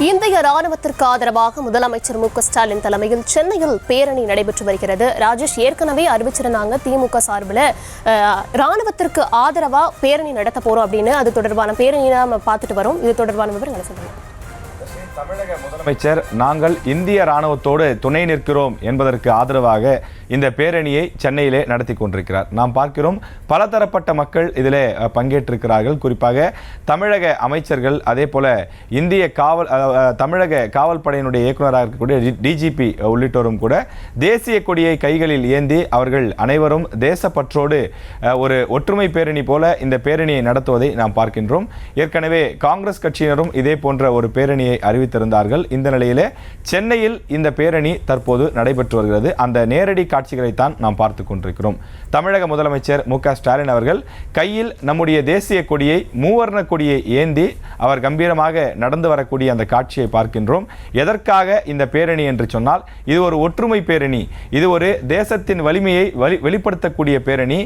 இந்திய ராணுவத்திற்கு ஆதரவாக முதலமைச்சர் மு க ஸ்டாலின் தலைமையில் சென்னையில் பேரணி நடைபெற்று வருகிறது. ராஜேஷ், ஏற்கனவே அறிவிச்சிருந்தாங்க திமுக சார்பில் ராணுவத்திற்கு ஆதரவா பேரணி நடத்த போறோம் அப்படின்னு. அது தொடர்பான பேரணியை நம்ம பார்த்துட்டு வரோம். இது தொடர்பான விவரங்களை சொல்லுங்க. தமிழக முதலமைச்சர் நாங்கள் இந்திய ராணுவத்தோடு துணை நிற்கிறோம் என்பதற்கு ஆதரவாக இந்த பேரணியை சென்னையிலே நடத்தி கொண்டிருக்கிறார். நாம் பார்க்கிறோம், பலதரப்பட்ட மக்கள் இதில் பங்கேற்றிருக்கிறார்கள். குறிப்பாக தமிழக அமைச்சர்கள், அதே போல இந்திய தமிழக காவல் படையினுடைய இயக்குநராக இருக்கக்கூடிய டிஜிபி உள்ளிட்டோரும் கூட தேசிய கொடியை கைகளில் ஏந்தி அவர்கள் அனைவரும் தேசப்பற்றோடு ஒரு ஒற்றுமை பேரணி போல இந்த பேரணியை நடத்துவதை நாம் பார்க்கின்றோம். ஏற்கனவே காங்கிரஸ் கட்சியினரும் இதே போன்ற ஒரு பேரணியை அறிவித்திருந்தார்கள். இந்த நிலையிலே சென்னையில் இந்த பேரணி தற்போது நடைபெற்று வருகிறது. அந்த நேரடி காட்சிகளைத்தான் நாம் பார்த்து கொண்டிருக்கிறோம். தமிழக முதலமைச்சர் மு க ஸ்டாலின் அவர்கள் கையில் நம்முடைய தேசிய கொடியை, மூவர்ண கொடியை ஏந்தி அவர் கம்பீரமாக நடந்து வரக்கூடிய அந்த காட்சியை பார்க்கின்றோம். எதற்காக இந்த பேரணி என்று சொன்னால், இது ஒரு ஒற்றுமை பேரணி, இது ஒரு தேசத்தின் வலிமையை வெளிப்படுத்தக்கூடிய பேரணி.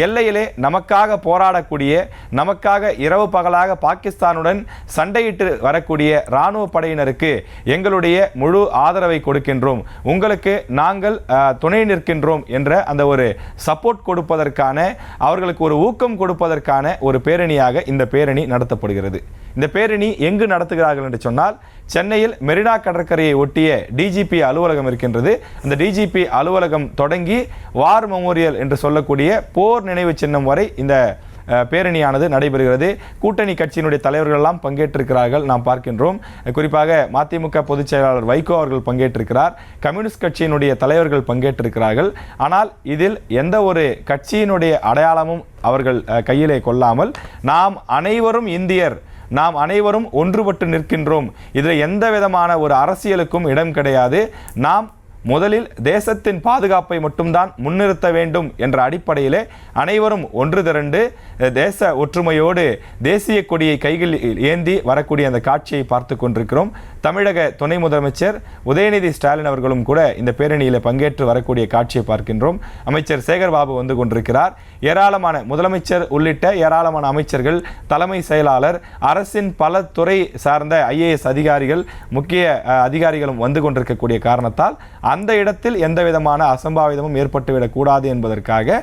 எல்லையிலே நமக்காக போராடக்கூடிய, நமக்காக இரவு பகலாக பாகிஸ்தானுடன் சண்டையிட்டு வரக்கூடிய இராணுவ படையினருக்கு எங்களுடைய முழு ஆதரவை கொடுக்கின்றோம், உங்களுக்கு நாங்கள் துணை நிற்கின்றோம் என்ற அந்த ஒரு சப்போர்ட் கொடுப்பதற்கான, அவர்களுக்கு ஒரு ஊக்கம் கொடுப்பதற்கான ஒரு பேரணியாக இந்த பேரணி நடத்தப்படுகிறது. இந்த பேரணி எங்கு நடத்துகிறார்கள் என்று சொன்னால், சென்னையில் மெரினா கடற்கரையை ஒட்டிய டிஜிபி அலுவலகம் இருக்கின்றது. அந்த டிஜிபி அலுவலகம் தொடங்கி வார் மெமோரியல் என்று சொல்லக்கூடிய போர் நினைவு சின்னம் வரை இந்த பேரணியானது நடைபெறுகிறது. கூட்டணி கட்சியினுடைய தலைவர்கள் எல்லாம் பங்கேற்றிருக்கிறார்கள், நாம் பார்க்கின்றோம். குறிப்பாக மதிமுக பொதுச் செயலாளர் வைகோ அவர்கள் பங்கேற்றிருக்கிறார். கம்யூனிஸ்ட் கட்சியினுடைய தலைவர்கள் பங்கேற்றிருக்கிறார்கள். ஆனால் இதில் எந்த ஒரு கட்சியினுடைய அடையாளமும் அவர்கள் கையிலே கொள்ளாமல், நாம் அனைவரும் இந்தியர், நாம் அனைவரும் ஒன்றுபட்டு நிற்கின்றோம், இதில் எந்த விதமான ஒரு அரசியலுக்கும் இடம் கிடையாது, நாம் முதலில் தேசத்தின் பாதுகாப்பை மட்டும்தான் முன்னிறுத்த வேண்டும் என்ற அடிப்படையிலே அனைவரும் ஒன்று திரண்டு தேச ஒற்றுமையோடு தேசிய கொடியை கையில் ஏந்தி வரக்கூடிய அந்த காட்சியை பார்த்து கொண்டிருக்கிறோம். தமிழக துணை முதலமைச்சர் உதயநிதி ஸ்டாலின் அவர்களும் கூட இந்த பேரணியில் பங்கேற்று வரக்கூடிய காட்சியை பார்க்கின்றோம். அமைச்சர் சேகர் பாபு வந்து கொண்டிருக்கிறார். ஏராளமான முதலமைச்சர் உள்ளிட்ட ஏராளமான அமைச்சர்கள், தலைமை செயலாளர், அரசின் பல துறை சார்ந்த IAS அதிகாரிகள், முக்கிய அதிகாரிகளும் வந்து கொண்டிருக்கக்கூடிய காரணத்தால் அந்த இடத்தில் எந்த விதமான அசம்பாவிதமும் ஏற்பட்டுவிடக் கூடாது என்பதற்காக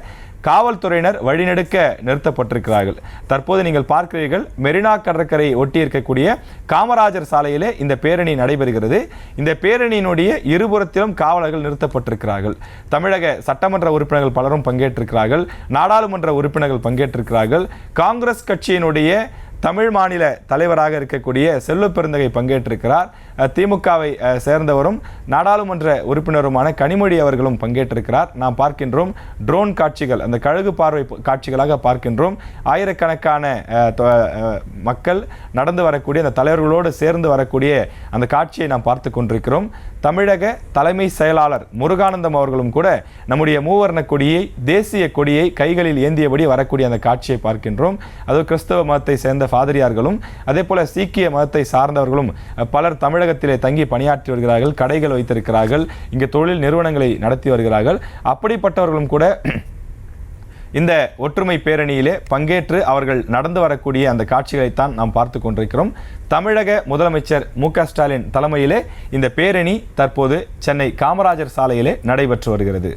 காவல்துறையினர் வழிநெடுக்க நிறுத்தப்பட்டிருக்கிறார்கள். தற்போது நீங்கள் பார்க்கிறீர்கள், மெரினா கடற்கரை ஒட்டி இருக்கக்கூடிய காமராஜர் சாலையிலே இந்த பேரணி நடைபெறுகிறது. இந்த பேரணியினுடைய இருபுறத்திலும் காவலர்கள் நிறுத்தப்பட்டிருக்கிறார்கள். தமிழக சட்டமன்ற உறுப்பினர்கள் பலரும் பங்கேற்றிருக்கிறார்கள். நாடாளுமன்ற உறுப்பினர்கள் பங்கேற்றிருக்கிறார்கள். காங்கிரஸ் கட்சியினுடைய தமிழ் மாநில தலைவராக இருக்கக்கூடிய செல்வ பெருந்தகை பங்கேற்றிருக்கிறார். திமுகவை சேர்ந்தவரும் நாடாளுமன்ற உறுப்பினருமான கனிமொழி அவர்களும் பங்கேற்றிருக்கிறார். நாம் பார்க்கின்றோம் ட்ரோன் காட்சிகள், அந்த கழுகு பார்வை காட்சிகளாக பார்க்கின்றோம். ஆயிரக்கணக்கான மக்கள் நடந்து வரக்கூடிய, அந்த தலைவர்களோடு சேர்ந்து வரக்கூடிய அந்த காட்சியை நாம் பார்த்து கொண்டிருக்கிறோம். தமிழக தலைமை செயலாளர் முருகானந்தம் அவர்களும் கூட நம்முடைய மூவர்ண கொடியை, தேசிய கொடியை கைகளில் ஏந்தியபடி வரக்கூடிய அந்த காட்சியை பார்க்கின்றோம். அது கிறிஸ்தவ மதத்தை சேர்ந்த பாதிரியார்களும், அதே போல சீக்கிய மதத்தை சார்ந்தவர்களும் பலர் தமிழகத்திலே தங்கி பணியாற்றி வருகிறார்கள், கடைகள் வைத்திருக்கிறார்கள், இங்கே தொழில் நிறுவனங்களை நடத்தி வருகிறார்கள். அப்படிப்பட்டவர்களும் கூட இந்த ஒற்றுமை பேரணியிலே பங்கேற்று அவர்கள் நடந்து வரக்கூடிய அந்த காட்சிகளைத்தான் நாம் பார்த்து கொண்டிருக்கிறோம். தமிழக முதலமைச்சர் மு க ஸ்டாலின் தலைமையிலே இந்த பேரணி தற்போது சென்னை காமராஜர் சாலையிலே நடைபெற்று வருகிறது.